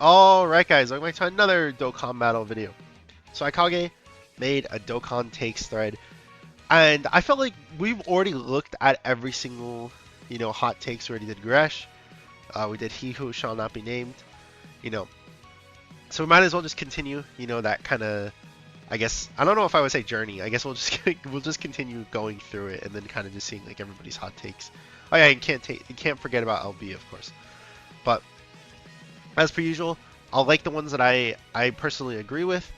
Alright guys, welcome back to another Dokkan battle video. Swagkage made a Dokkan takes thread, and I felt like we've already looked at every single, hot takes. We already did Gresh, we did He Who Shall Not Be Named, you know, so we might as well just continue, that kind of, I guess, I don't know if I would say journey. I guess we'll just we'll just continue going through it and then kind of just seeing like everybody's hot takes. Oh yeah, you can't forget about LB, of course. But as per usual, I'll like the ones that I personally agree with,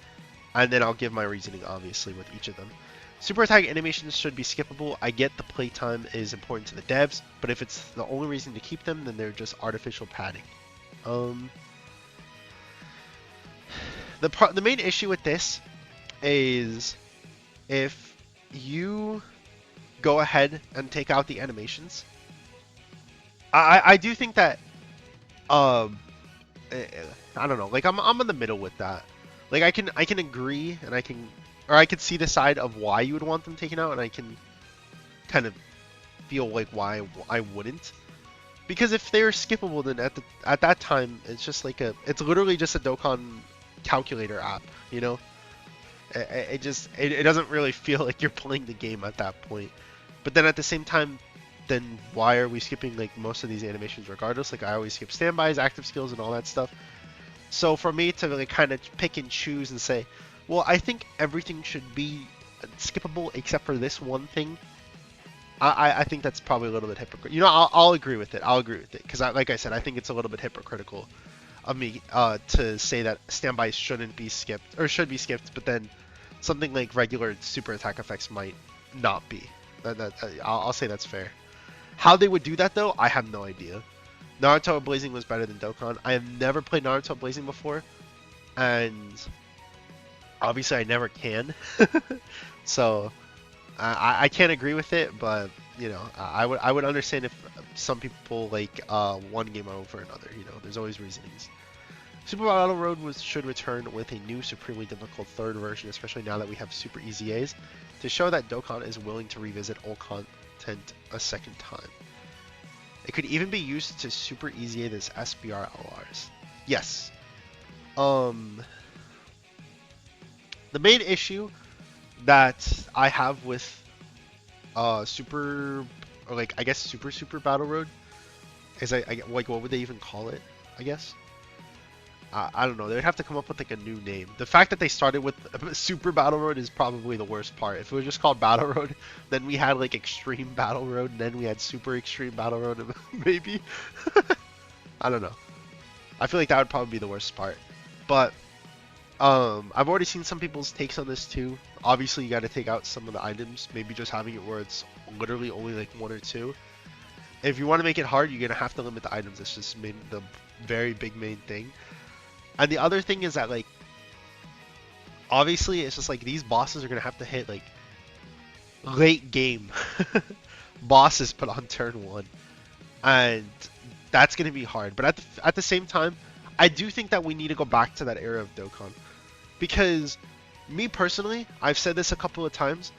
and then I'll give my reasoning obviously with each of them. Super attack animations should be skippable. I get the playtime is important to the devs, but if it's the only reason to keep them, then they're just artificial padding. The main issue with this is if you go ahead and take out the animations. I do think that um I don't know, like I'm in the middle with that. Like I can agree and I could see the side of why you would want them taken out, and I can kind of feel like why I wouldn't. Because if they're skippable, then at that time it's just like it's literally just a Dokkan calculator app, you know? It doesn't really feel like you're playing the game at that point. But then at the same time, then why are we skipping like most of these animations regardless? Like I always skip standbys, active skills, and all that stuff. So for me to really kind of pick and choose and say, well, I think everything should be skippable except for this one thing, I think that's probably a little bit hypocritical. I'll agree with it. I'll agree with it because, like I said, I think it's a little bit hypocritical of me to say that standbys shouldn't be skipped or should be skipped, but then something like regular super attack effects might not be. I'll say that's fair. How they would do that though, I have no idea. Naruto Blazing was better than Dokkan. I have never played Naruto Blazing before, and obviously I never can. So I can't agree with it, but I would understand if some people like one game over another. There's always reasonings. Super Battle Road should return with a new supremely difficult third version, especially now that we have Super Easy A's, to show that Dokkan is willing to revisit old content a second time. It could even be used to Super Easy A this SBR LRs. Yes. The main issue that I have with Super, or like I guess Super Battle Road is like what would they even call it? I guess. I don't know. They would have to come up with like a new name. The fact that they started with Super Battle Road is probably the worst part. If it was just called Battle Road, then we had like Extreme Battle Road, and then we had Super Extreme Battle Road, maybe. I don't know. I feel like that would probably be the worst part. But I've already seen some people's takes on this too. Obviously, you got to take out some of the items. Maybe just having it where it's literally only like one or two. If you want to make it hard, you're gonna have to limit the items. That's just the very big main thing. And the other thing is that, like, obviously it's just like these bosses are gonna have to hit like late game bosses put on turn one, and that's gonna be hard. But at the same time, I do think that we need to go back to that era of Dokkan, because me personally, I've said this a couple of times,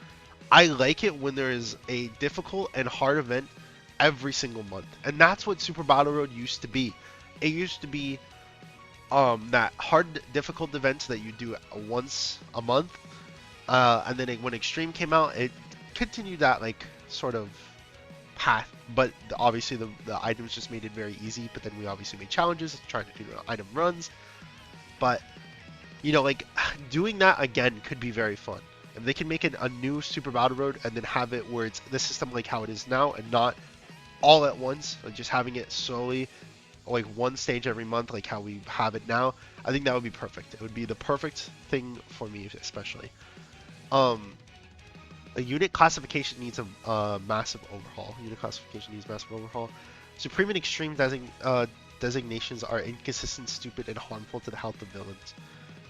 I like it when there is a difficult and hard event every single month, and that's what Super Battle Road used to be. It used to be that hard, difficult events that you do once a month, and then when Extreme came out, it continued that like sort of path. But obviously the items just made it very easy. But then we obviously made challenges, trying to do item runs. But like doing that again could be very fun. If they can make it a new Super Battle Road and then have it where it's the system like how it is now, and not all at once, like just having it slowly, like one stage every month, like how we have it now, I think that would be perfect. It would be the perfect thing for me, especially. A unit classification needs a massive overhaul. Unit classification needs massive overhaul. Supreme and extreme designations are inconsistent, stupid, and harmful to the health of villains.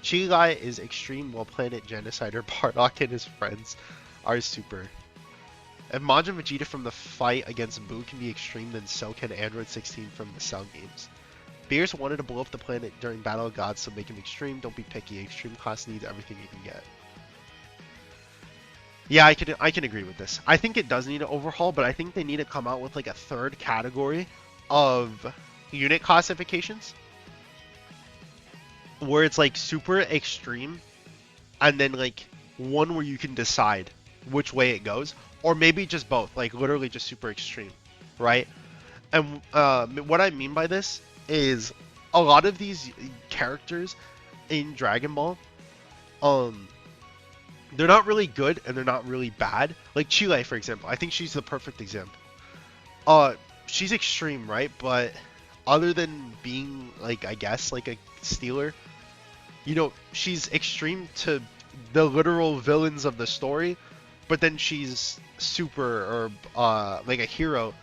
Chilai is extreme, while Planet Genocider, Bardock, and his friends are super. If Majin Vegeta from the fight against Buu can be extreme, then so can Android 16 from the Cell games. Beers wanted to blow up the planet during Battle of Gods, so make him extreme. Don't be picky. Extreme class needs everything you can get. Yeah, I can agree with this. I think it does need an overhaul, but I think they need to come out with like a third category of unit classifications where it's like super extreme, and then like one where you can decide which way it goes, or maybe just both, like literally just super extreme, right? And what I mean by this is a lot of these characters in Dragon Ball, um, they're not really good and they're not really bad. Like Chile, for example, I think she's the perfect example. Uh, she's extreme, right? But other than being like, I guess, like a stealer, she's extreme to the literal villains of the story, but then she's super or like a hero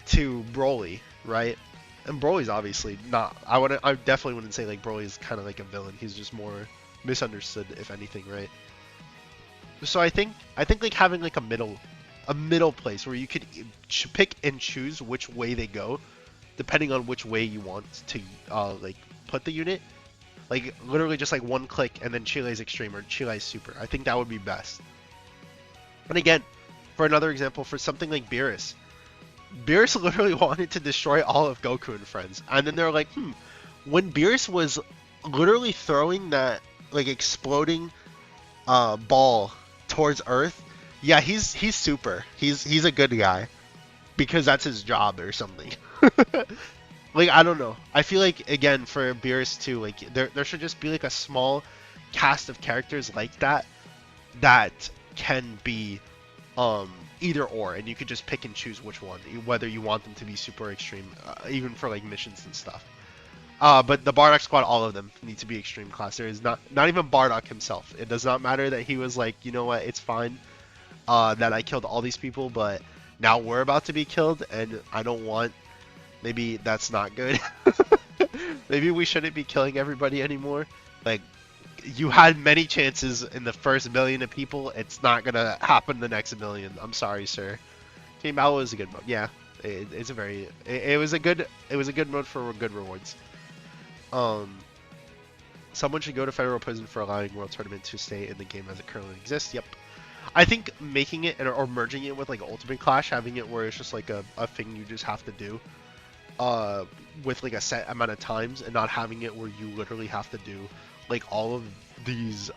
to Broly, right? And Broly's obviously not. I definitely wouldn't say like Broly's kind of like a villain. He's just more misunderstood, if anything, right? So I think like having like a middle place where you could pick and choose which way they go, depending on which way you want to like put the unit. Like literally just like one click and then Chile's extreme or Chile's super. I think that would be best. And again, for another example, for something like Beerus, Beerus literally wanted to destroy all of Goku and friends, and then they're like, when Beerus was literally throwing that like exploding ball towards Earth, yeah, he's super. He's a good guy because that's his job or something. Like I don't know. I feel like again for Beerus too, like there should just be like a small cast of characters like that can be either or, and you could just pick and choose which one, whether you want them to be super extreme, even for like missions and stuff. But the Bardock squad, all of them need to be extreme class. There is not even Bardock himself. It does not matter that he was like, you know what, it's fine that I killed all these people, but now we're about to be killed, and I don't want. Maybe that's not good. Maybe we shouldn't be killing everybody anymore. Like, you had many chances in the first million of people. It's not gonna happen the next million. I'm sorry, sir. Team Battle is a good mode. Yeah, it's a very. It was a good. It was a good mode for good rewards. Um, Someone should go to federal prison for allowing World Tournament to stay in the game as it currently exists. Yep. I think making it or merging it with like Ultimate Clash, having it where it's just like a thing you just have to do, with like a set amount of times, and not having it where you literally have to do like all of these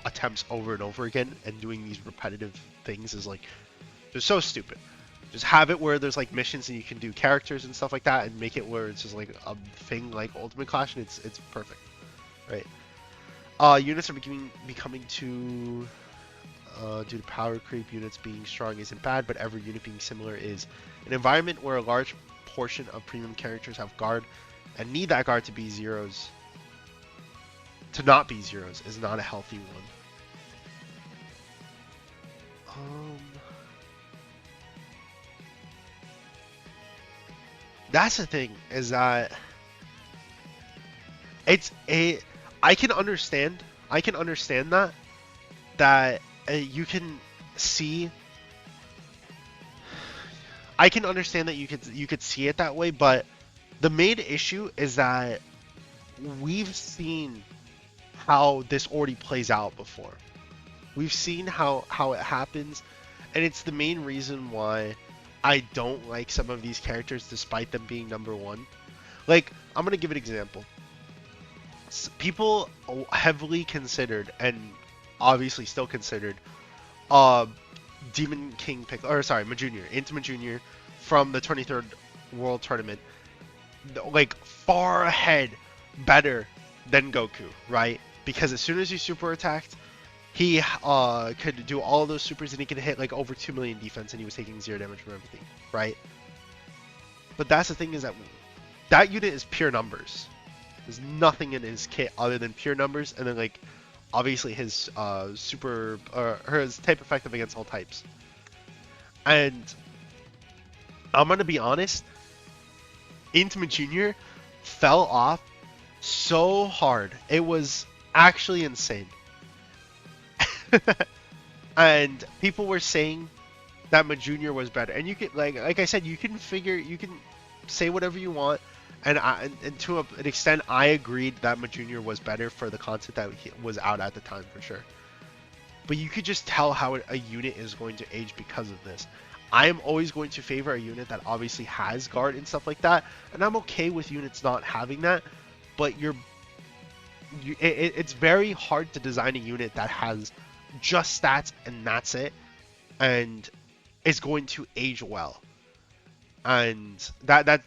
attempts over and over again and doing these repetitive things is like just so stupid. Just have it where there's like missions and you can do characters and stuff like that, and make it where it's just like a thing like Ultimate Clash, and it's perfect, right? Units are becoming too due to power creep. Units being strong isn't bad, but every unit being similar is. An environment where a large portion of premium characters have guard and need that guard to be zeros. To not be zeros is not a healthy one. That's the thing, is that it's a. I can understand that you can see. I can understand that you could see it that way, but the main issue is that we've seen how this already plays out before. We've seen how it happens, and it's the main reason why I don't like some of these characters despite them being number one. Like, I'm gonna give an example. People heavily considered, and obviously still considered, Demon King pick, or sorry, Majunior, Intima Junior from the 23rd World Tournament, like far ahead, better than Goku, right? Because as soon as you super attacked, he could do all of those supers and he could hit like over 2 million defense, and he was taking 0 damage from everything, right? But that's the thing, is that that unit is pure numbers. There's nothing in his kit other than pure numbers, and then like obviously his super his type effective against all types. And I'm gonna be honest, Intima Junior fell off so hard. It was actually insane. And people were saying that Majunior was better, and you can like I said, you can say whatever you want, and to an extent I agreed that Majunior was better for the content that was out at the time, for sure. But you could just tell how a unit is going to age because of this. I am always going to favor a unit that obviously has guard and stuff like that, and I'm okay with units not having that, but it's very hard to design a unit that has just stats and that's it, and is going to age well. And that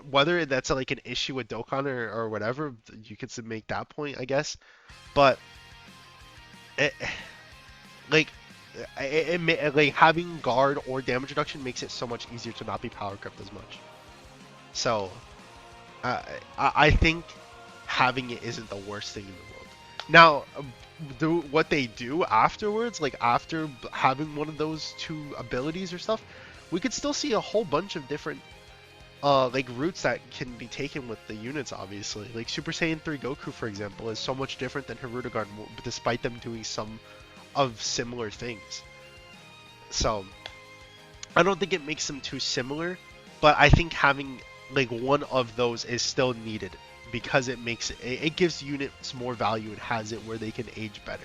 whether that's like an issue with Dokkan or whatever, you could make that point, I guess. But it, like like having guard or damage reduction makes it so much easier to not be power crept as much. So I think having it isn't the worst thing in the world. Now, what they do afterwards, like after having one of those two abilities or stuff, we could still see a whole bunch of different like routes that can be taken with the units. Obviously, like Super Saiyan 3 Goku, for example, is so much different than Hirudegarn, despite them doing some of similar things. So I don't think it makes them too similar, but I think having like one of those is still needed because it gives units more value and has it where they can age better.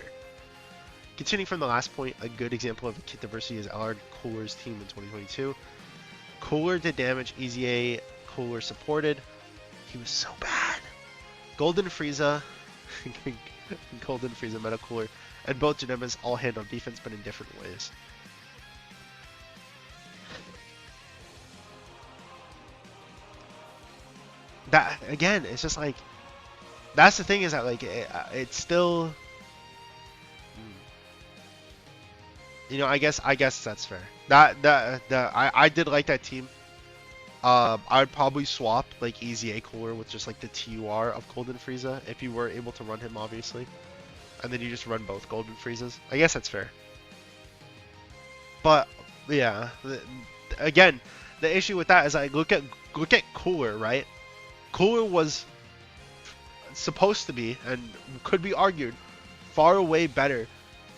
Continuing from the last point, a good example of kit diversity is Allard Cooler's team in 2022. Cooler did damage, Easy A, Cooler supported. He was so bad. Golden Frieza, Golden Frieza, Meta Cooler, and both Janemas all handle defense but in different ways. That again, it's just like that's the thing is that like it's still, you know, I guess that's fair. I did like that team. I'd probably swap like Easy A Cooler with just like the TUR of Golden Frieza if you were able to run him, obviously, and then you just run both Golden Friezas. I guess that's fair. But yeah, again, the issue with that is I look at Cooler, right? Cooler was supposed to be, and could be argued, far way better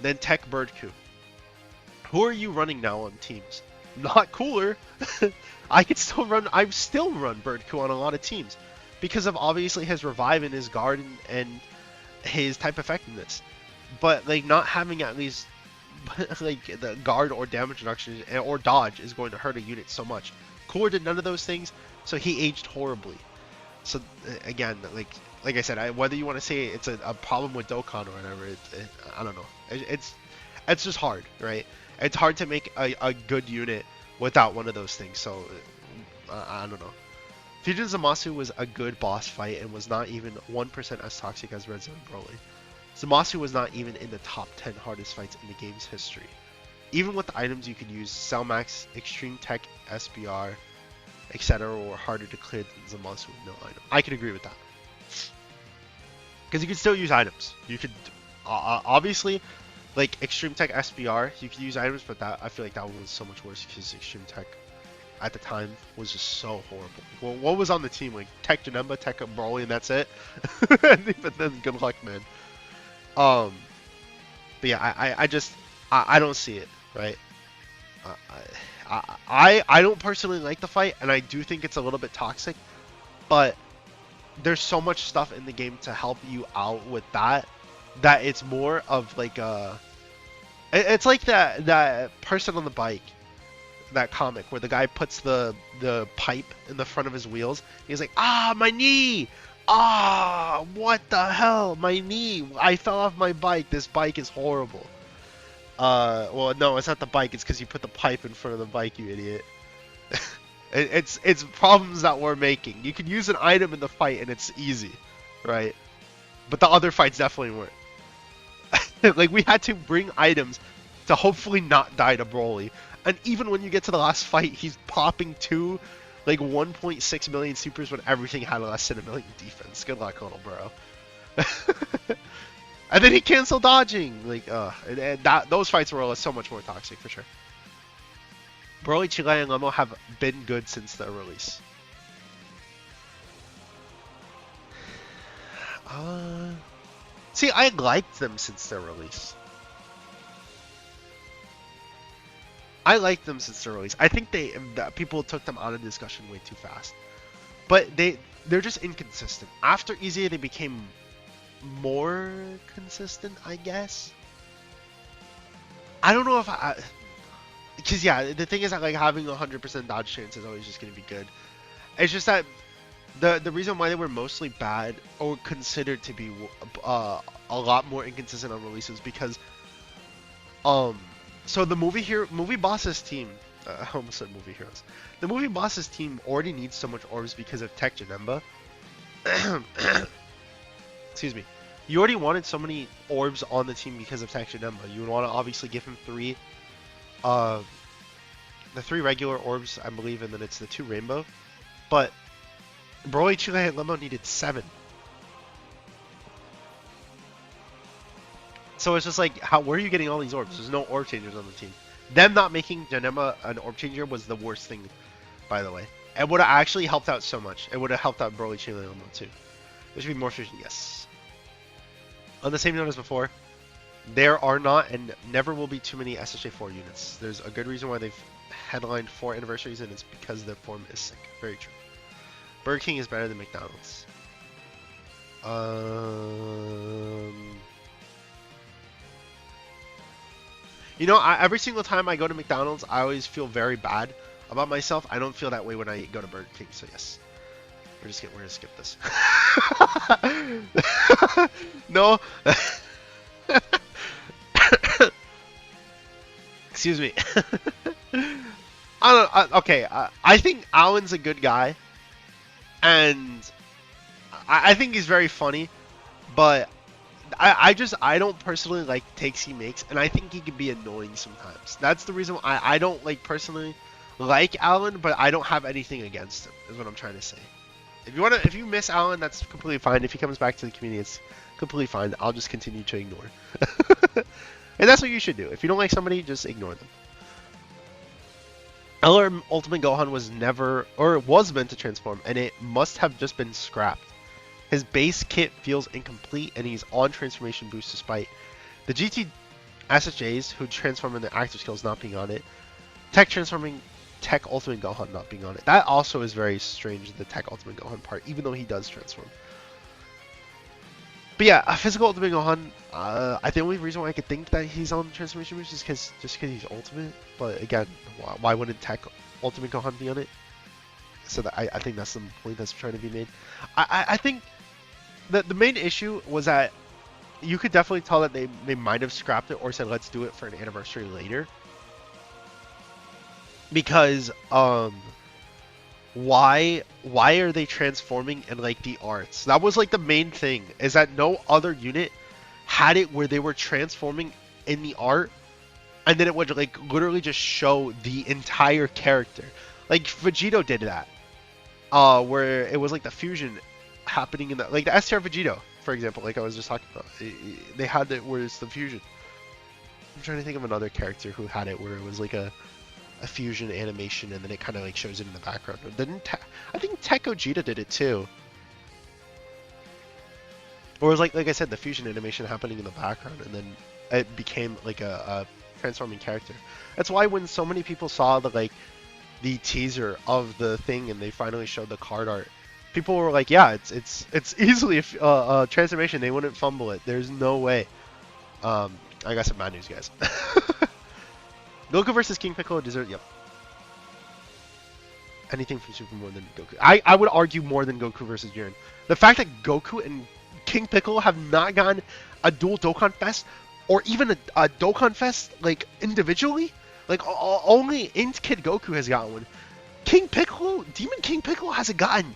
than Tech Birdku. Who are you running now on teams? Not Cooler. I still run Birdku on a lot of teams because of obviously his revive and his guard and his type effectiveness. But like not having at least like the guard or damage reduction or dodge is going to hurt a unit so much. Cooler did none of those things, so he aged horribly. So again, like I said, whether you want to say it's a problem with Dokkan or whatever, I don't know. It's just hard, right? It's hard to make a good unit without one of those things. So I don't know. Fusion Zamasu was a good boss fight and was not even 1% as toxic as Red Zone Broly. Zamasu was not even in the top 10 hardest fights in the game's history. Even with the items you could use, Cell Max, Extreme Tech, SBR, etc. were harder to clear than Zamasu with no item. I can agree with that. Because you can still use items. You could, obviously, like Extreme Tech SBR, you could use items, but that I feel like that one was so much worse because Extreme Tech at the time was just so horrible. Well, what was on the team? Like Tech Janemba, Tech Broly, and that's it? But then good luck, man. But yeah, I don't see it, right? I don't personally like the fight, and I do think it's a little bit toxic, but there's so much stuff in the game to help you out with that it's more of like it's like that person on the bike, that comic where the guy puts the pipe in the front of his wheels. He's like, my knee, what the hell, my knee, I fell off my bike, this bike is horrible. Well, no, it's not the bike, it's because you put the pipe in front of the bike, you idiot. It's problems that we're making. You can use an item in the fight and it's easy, right? But the other fights definitely weren't. Like, we had to bring items to hopefully not die to Broly. And even when you get to the last fight, he's popping two, like 1.6 million supers when everything had less than a million defense. Good luck, little bro. And then he canceled dodging. Like, those fights were so much more toxic for sure. Broly, Chile, and Lemo have been good since their release. See, I liked them since their release. I think people took them out of discussion way too fast. But they're just inconsistent. After Easy, they became more consistent, I guess. I don't know if because yeah, the thing is that like having 100% dodge chance is always just gonna be good. It's just that The reason why they were mostly bad or considered to be a lot more inconsistent on releases because um so the movie bosses team I almost said movie heroes. The movie bosses team already needs so much orbs because of Tech Janemba. Excuse me. You already wanted so many orbs on the team because of Tech Janemba. You would want to obviously give him uh the three regular orbs, I believe, and then it's the two rainbow. But Broly, Chile, and Lemon needed 7. So it's just like, where are you getting all these orbs? There's no orb changers on the team. Them not making Janema an orb changer was the worst thing, by the way. It would have actually helped out so much. It would have helped out Broly, Chile, and Lemon too. There should be more fusion, yes. On the same note as before, there are not and never will be too many SSJ4 units. There's a good reason why they've headlined 4 anniversaries, and it's because their form is sick. Very true. Burger King is better than McDonald's. You know, every single time I go to McDonald's, I always feel very bad about myself. I don't feel that way when I go to Burger King, so yes. We're gonna skip this. No. Excuse me. Okay, I think Alan's a good guy, and I think he's very funny, but I don't personally like takes he makes, and I think he can be annoying sometimes. That's the reason why I don't like personally like Alan, but I don't have anything against him, is what I'm trying to say. If you miss Alan, that's completely fine. If he comes back to the community, it's completely fine. I'll just continue to ignore. And that's what you should do. If you don't like somebody, just ignore them. LR Ultimate Gohan was never, or was meant to transform, and it must have just been scrapped. His base kit feels incomplete, and he's on transformation boost despite the GT SSJs who transform in their active skills not being on it. Tech Ultimate Gohan not being on it. That also is very strange, the Tech Ultimate Gohan part, even though he does transform. But yeah, a physical Ultimate Gohan, I think the only reason why I could think that he's on transformation boost is just because he's Ultimate. But again, why wouldn't Tech Ultimate Gohan be on it? So that I think that's the point that's trying to be made. I think the main issue was that you could definitely tell that they might have scrapped it or said let's do it for an anniversary later. Because why are they transforming in like the arts? That was like the main thing, is that no other unit had it where they were transforming in the art, and then it would like literally just show the entire character. Like Vegito did that, where it was like the fusion happening in the like the STR Vegito, for example, like I was just talking about. They had it where it's the fusion. I'm trying to think of another character who had it where it was like a fusion animation, and then it kind of like shows it in the background. I think Tech Gogeta did it too. Or it was like I said, the fusion animation happening in the background, and then it became like a transforming character. That's why when so many people saw the teaser of the thing and they finally showed the card art, people were like, yeah, it's easily a transformation. They wouldn't fumble it. There's no way. I got some bad news, guys. Goku versus King Piccolo deserve. Yep. Anything from Super more than Goku. I would argue more than Goku versus Jiren. The fact that Goku and King Piccolo have not gotten a dual Dokkan Fest, or even a Dokkan Fest like individually, like only Int Kid Goku has gotten one. Demon King Piccolo hasn't gotten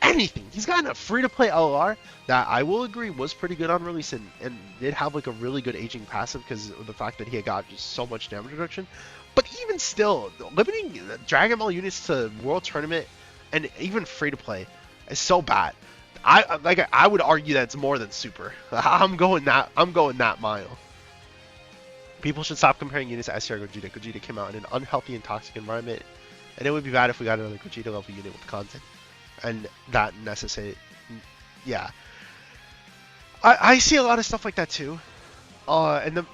anything. He's gotten a free-to-play LR that I will agree was pretty good on release and did have like a really good aging passive because of the fact that he had got just so much damage reduction. But even still, limiting Dragon Ball units to World Tournament and even free-to-play is so bad. I would argue that it's more than Super. I'm going that mile. People should stop comparing units to STR Gogeta. Gogeta came out in an unhealthy and toxic environment, and it would be bad if we got another Gogeta level unit with content. And that necessitated, yeah. I see a lot of stuff like that too. And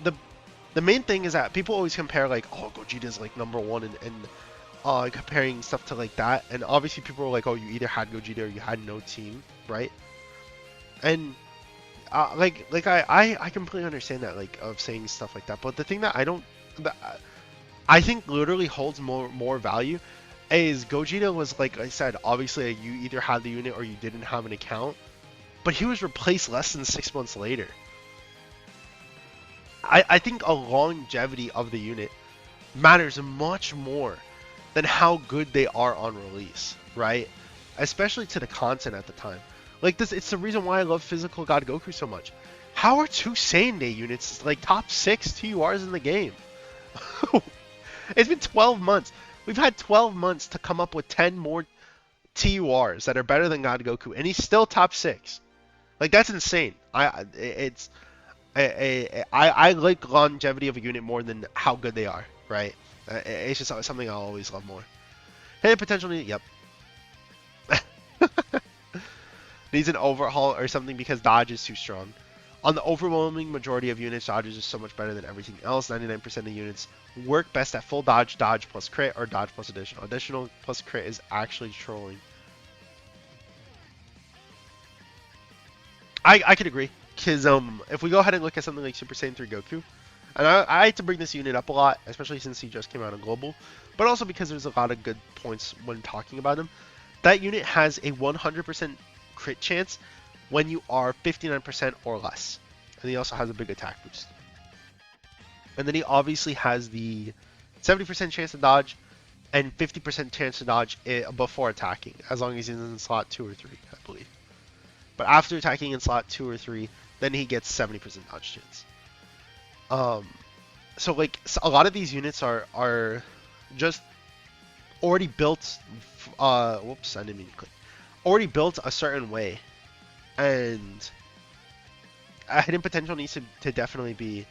the main thing is that people always compare like, oh, Gogeta's like #1 and comparing stuff to like that. And obviously people are like, oh, you either had Gogeta or you had no team, right? And I completely understand that, like, of saying stuff like that. But the thing that I think literally holds more value is Gogeta was, like I said, obviously you either had the unit or you didn't have an account, but he was replaced less than 6 months later. I think a longevity of the unit matters much more than how good they are on release, right? Especially to the content at the time. Like this, it's the reason why I love Physical God Goku so much. How are 2 Saiyan Day units like top 6 TURs in the game? It's been 12 months. We've had 12 months to come up with 10 more TURs that are better than God Goku, and he's still top 6. Like that's insane. I like longevity of a unit more than how good they are, right? It's just something I'll always love more. Hey, potentially, yep. Needs an overhaul or something because dodge is too strong. On the overwhelming majority of units, dodge is just so much better than everything else. 99% of units work best at full dodge, dodge plus crit, or dodge plus additional. Additional plus crit is actually trolling. I could agree. Because if we go ahead and look at something like Super Saiyan 3 Goku, and I like to bring this unit up a lot, especially since he just came out on Global, but also because there's a lot of good points when talking about him. That unit has a 100% crit chance when you are 59% or less. And he also has a big attack boost. And then he obviously has the 70% chance to dodge and 50% chance to dodge before attacking, as long as he's in slot 2 or 3, I believe. But after attacking in slot 2 or 3, then he gets 70% dodge chance. So like a lot of these units are just already built. Whoops, I didn't mean to click. Already built a certain way, and a hidden potential needs to definitely be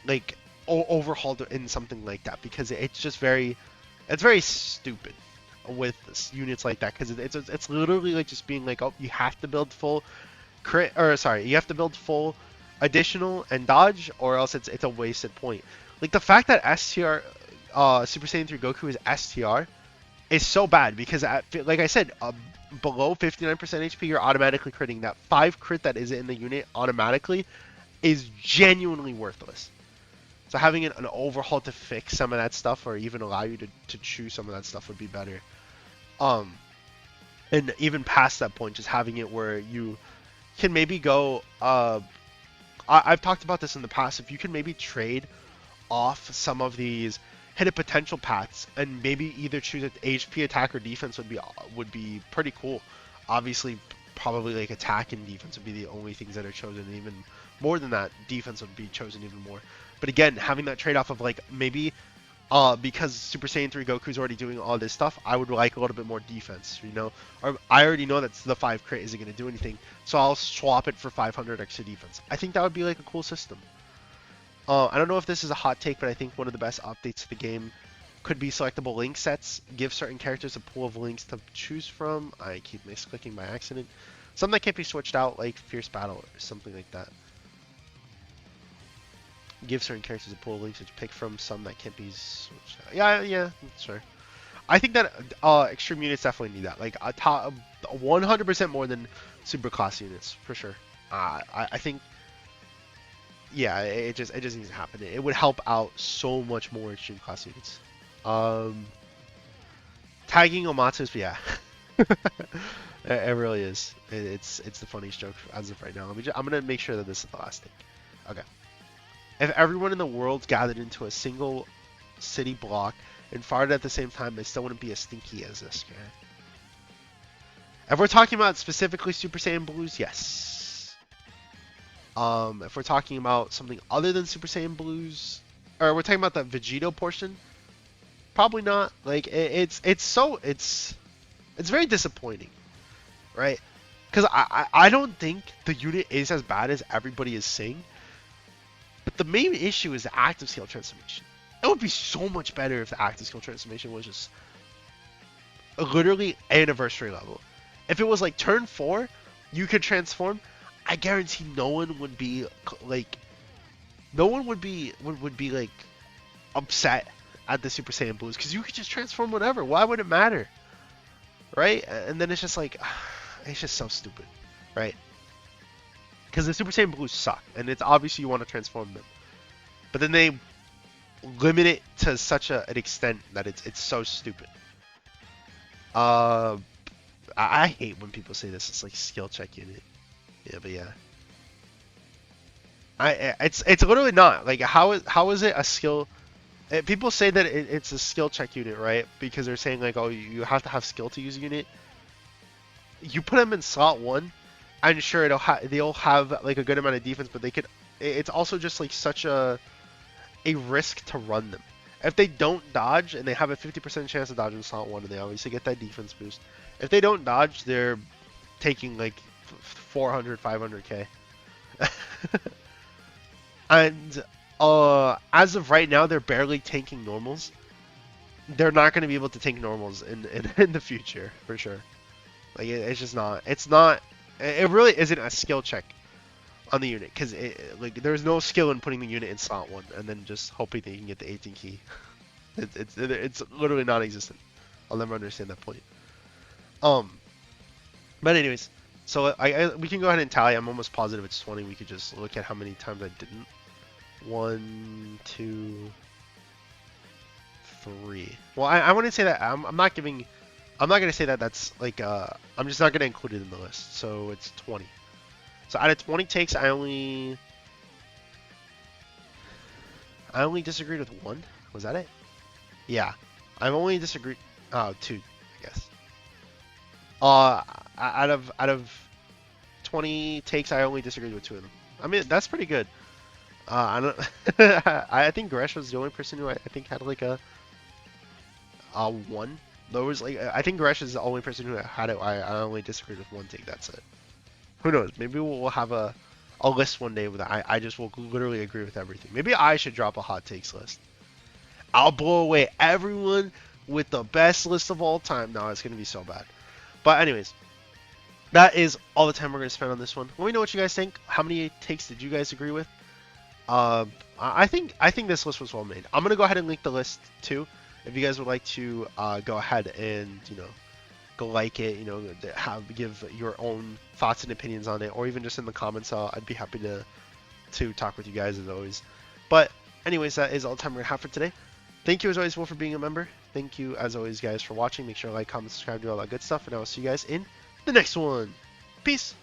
like overhauled in something like that, because it's just very stupid with units like that, because it's literally like just being like, oh, you have to build full crit, or sorry, you have to build full additional and dodge, or else it's a wasted point. Like the fact that STR Super Saiyan 3 Goku is STR is so bad, because like I said, below 59% HP you're automatically critting. That 5 crit that is in the unit automatically is genuinely worthless. So having an overhaul to fix some of that stuff, or even allow you to choose some of that stuff, would be better. And even past that point, just having it where you can maybe go, I've talked about this in the past, if you can maybe trade off some of these hidden potential paths and maybe either choose an HP, attack, or defense would be pretty cool. Obviously, probably like attack and defense would be the only things that are chosen, and even more than that, defense would be chosen even more. But again, having that trade-off of like maybe because Super Saiyan 3 Goku's already doing all this stuff, I would like a little bit more defense, you know? Or I already know that the 5 crit isn't going to do anything, so I'll swap it for 500 extra defense. I think that would be like a cool system. I don't know if this is a hot take, but I think one of the best updates to the game could be selectable link sets. Give certain characters a pool of links to choose from. I keep misclicking by accident. Something that can't be switched out, like Fierce Battle or something like that. Give certain characters a pool of links to pick from, some that can't be switched out. Yeah, sure. I think that extreme units definitely need that. Like a top 100% more than super class units, for sure. I think, yeah, it just needs to happen. It would help out so much more extreme class units. Tagging Omatsu's, yeah. It really is. It's the funniest joke as of right now. I'm gonna make sure that this is the last thing. Okay. If everyone in the world gathered into a single city block and farted at the same time, they still wouldn't be as stinky as this guy. If we're talking about specifically Super Saiyan Blues, yes. If we're talking about something other than Super Saiyan Blues, or we're talking about the Vegito portion, probably not. Like it's very disappointing, right? Because I don't think the unit is as bad as everybody is saying. But the main issue is the active scale transformation. It would be so much better if the active scale transformation was just literally anniversary level. If it was like turn 4, you could transform. I guarantee no one would be like, like upset at the Super Saiyan Blues, because you could just transform whatever. Why would it matter, right? And then it's just like, it's just so stupid, right? Because the Super Saiyan Blues suck, and it's obviously you want to transform them. But then they limit it to such an extent that it's so stupid. Uh, I hate when people say this. It's like skill check unit. Yeah, but yeah. It's literally not like how is it a skill? People say that it's a skill check unit, right? Because they're saying like, oh, you have to have skill to use a unit. You put them in slot 1, and sure they'll have like a good amount of defense, but they could. It's also just like such a risk to run them. If they don't dodge and they have a 50% chance to dodge in slot 1, and they obviously get that defense boost. If they don't dodge, they're taking like 400, 500k. And as of right now, they're barely tanking normals. They're not going to be able to tank normals in the future for sure. Like it's just not. It's not. It really isn't a skill check on the unit because like there's no skill in putting the unit in slot 1 and then just hoping that you can get the 18 key. It's literally non-existent. I'll never understand that point. But anyways, so we can go ahead and tally. I'm almost positive it's 20. We could just look at how many times I didn't. 1, 2, 3. Well, I wouldn't say that. I'm not giving. I'm not gonna say that that's like. I'm just not gonna include it in the list. So it's 20. So out of 20 takes, I only disagreed with 1. Was that it? Yeah, I've only disagreed. Oh, 2, I guess. Out of 20 takes, I only disagreed with 2 of them. I mean, that's pretty good. I don't. I think Gresh was the only person who I think had like a 1. There was like I think Gresh is the only person who had it. I only disagreed with 1 take. That's it. Who knows? Maybe we'll have a list one day with I just will literally agree with everything. Maybe I should drop a hot takes list. I'll blow away everyone with the best list of all time. No, it's gonna be so bad. But anyways, that is all the time we're gonna spend on this one. Let me know what you guys think. How many takes did you guys agree with? I think this list was well made. I'm gonna go ahead and link the list too. If you guys would like to go ahead and go like it, give your own thoughts and opinions on it, or even just in the comments, I'd be happy to talk with you guys as always. But anyways, that is all the time we're gonna have for today. Thank you as always, Will, for being a member. Thank you as always, guys, for watching. Make sure to like, comment, subscribe, do all that good stuff, and I will see you guys in the next one. Peace.